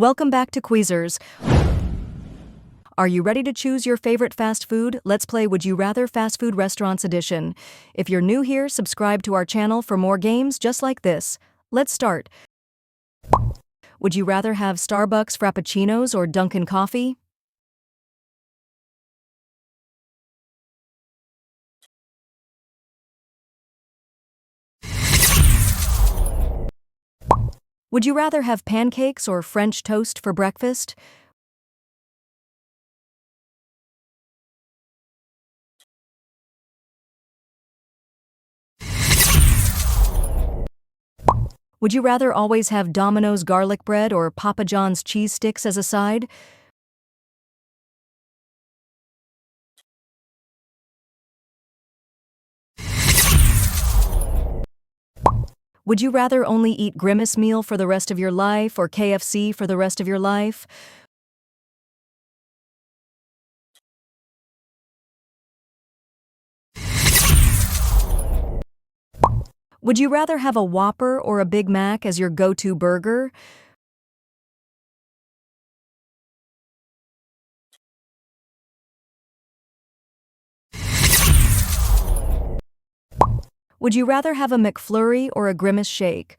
Welcome back to Queezers. Are you ready to choose your favorite fast food? Let's play Would You Rather Fast Food Restaurants Edition. If you're new here, subscribe to our channel for more games just like this. Let's start. Would you rather have Starbucks Frappuccinos or Dunkin' Coffee? Would you rather have pancakes or French toast for breakfast? Would you rather always have Domino's garlic bread or Papa John's cheese sticks as a side? Would you rather only eat Grimace meal for the rest of your life or KFC for the rest of your life? Would you rather have a Whopper or a Big Mac as your go-to burger? Would you rather have a McFlurry or a Grimace shake?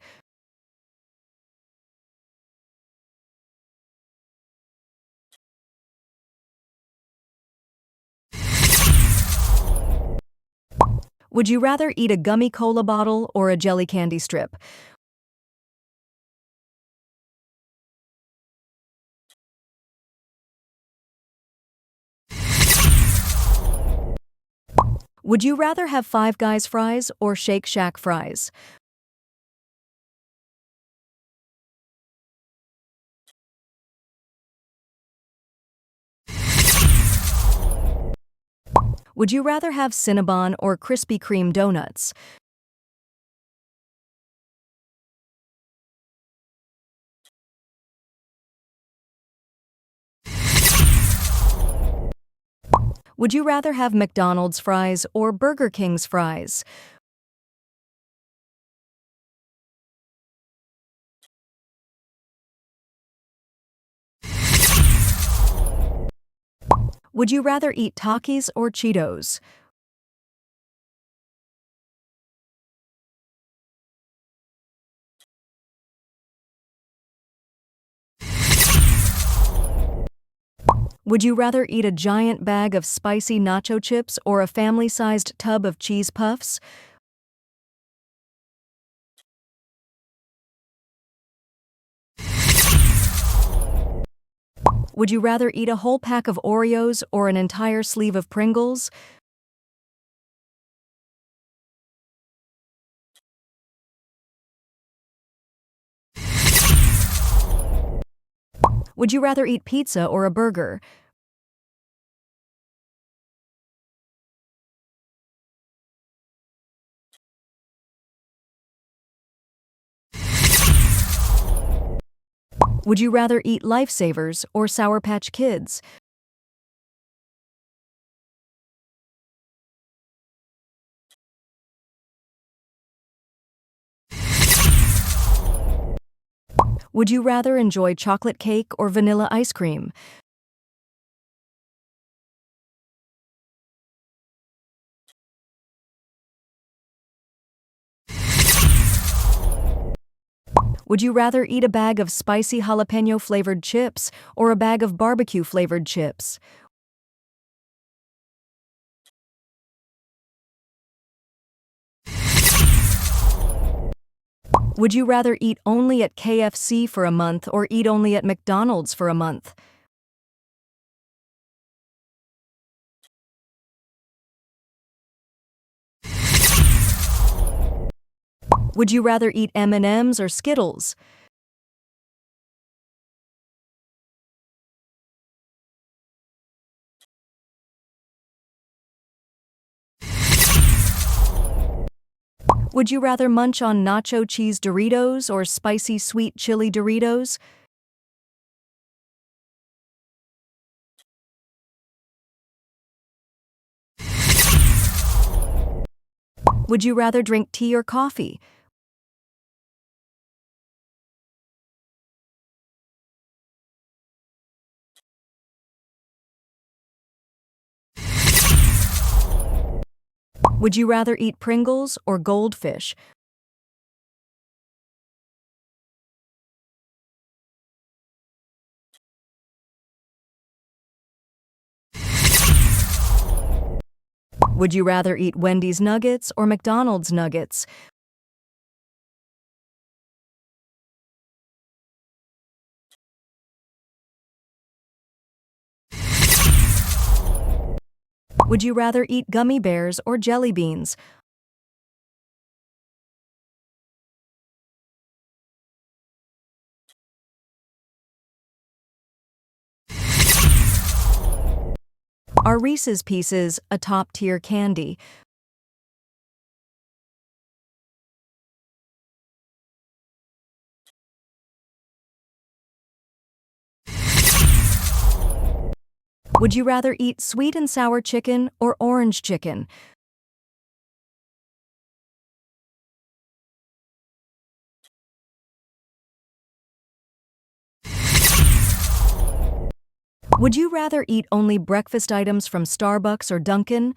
Would you rather eat a gummy cola bottle or a jelly candy strip? Would you rather have Five Guys fries or Shake Shack fries? Would you rather have Cinnabon or Krispy Kreme donuts? Would you rather have McDonald's fries or Burger King's fries? Would you rather eat Takis or Cheetos? Would you rather eat a giant bag of spicy nacho chips or a family-sized tub of cheese puffs? Would you rather eat a whole pack of Oreos or an entire sleeve of Pringles? Would you rather eat pizza or a burger? Would you rather eat Lifesavers or Sour Patch Kids? Would you rather enjoy chocolate cake or vanilla ice cream? Would you rather eat a bag of spicy jalapeno-flavored chips or a bag of barbecue-flavored chips? Would you rather eat only at KFC for a month or eat only at McDonald's for a month? Would you rather eat M&Ms or Skittles? Would you rather munch on nacho cheese Doritos or spicy sweet chili Doritos? Would you rather drink tea or coffee? Would you rather eat Pringles or goldfish? Would you rather eat Wendy's nuggets or McDonald's nuggets? Would you rather eat gummy bears or jelly beans? Are Reese's Pieces a top-tier candy? Would you rather eat sweet and sour chicken or orange chicken? Would you rather eat only breakfast items from Starbucks or Dunkin'?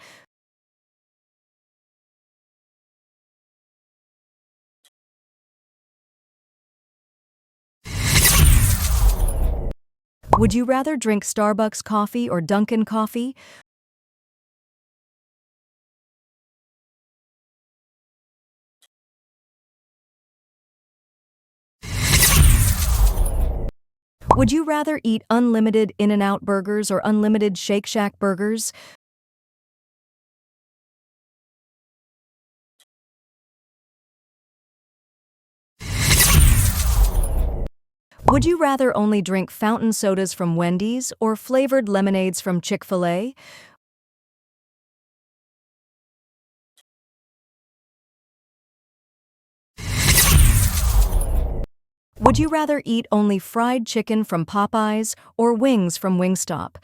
Would you rather drink Starbucks coffee or Dunkin' coffee? Would you rather eat unlimited In-N-Out burgers or unlimited Shake Shack burgers? Would you rather only drink fountain sodas from Wendy's or flavored lemonades from Chick-fil-A? Would you rather eat only fried chicken from Popeyes or wings from Wingstop?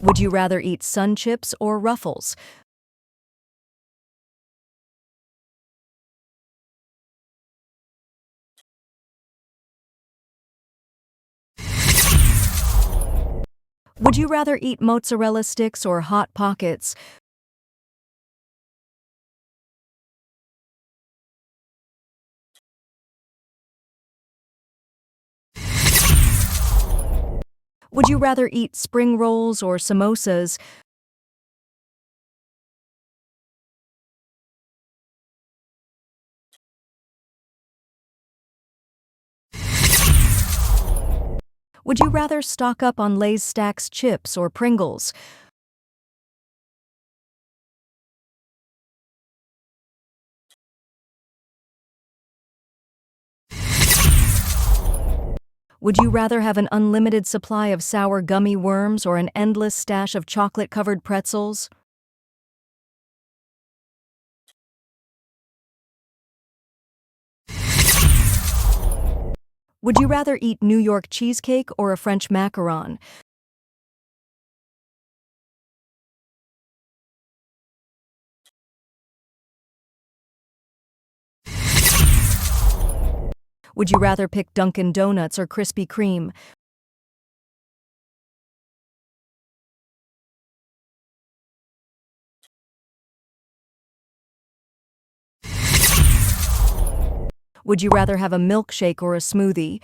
Would you rather eat Sun Chips or Ruffles? Would you rather eat mozzarella sticks or Hot Pockets? Would you rather eat spring rolls or samosas? Would you rather stock up on Lay's Stacks chips or Pringles? Would you rather have an unlimited supply of sour gummy worms or an endless stash of chocolate-covered pretzels? Would you rather eat New York cheesecake or a French macaron? Would you rather pick Dunkin' Donuts or Krispy Kreme? Would you rather have a milkshake or a smoothie?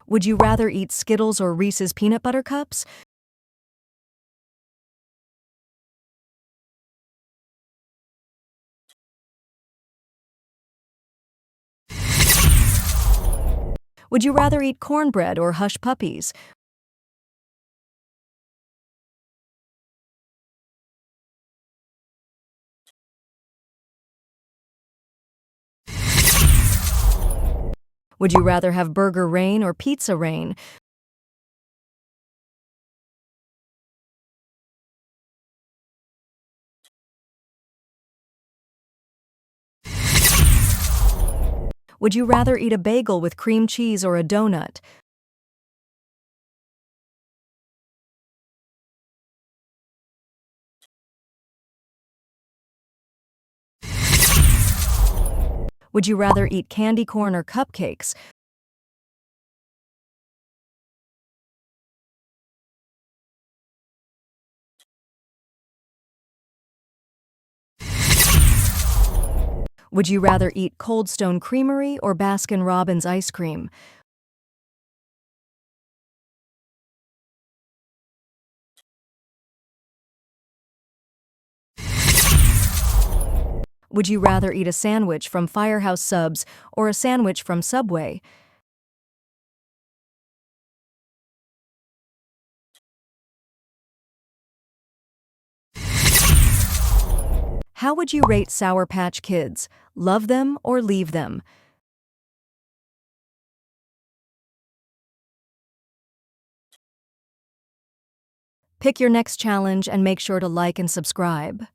Would you rather eat Skittles or Reese's peanut butter cups? Would you rather eat cornbread or Hush Puppies? Would you rather have Burger Rain or Pizza Rain? Would you rather eat a bagel with cream cheese or a donut? Would you rather eat candy corn or cupcakes? Would you rather eat Cold Stone Creamery or Baskin Robbins ice cream? Would you rather eat a sandwich from Firehouse Subs or a sandwich from Subway? How would you rate Sour Patch Kids? Love them or leave them? Pick your next challenge and make sure to like and subscribe.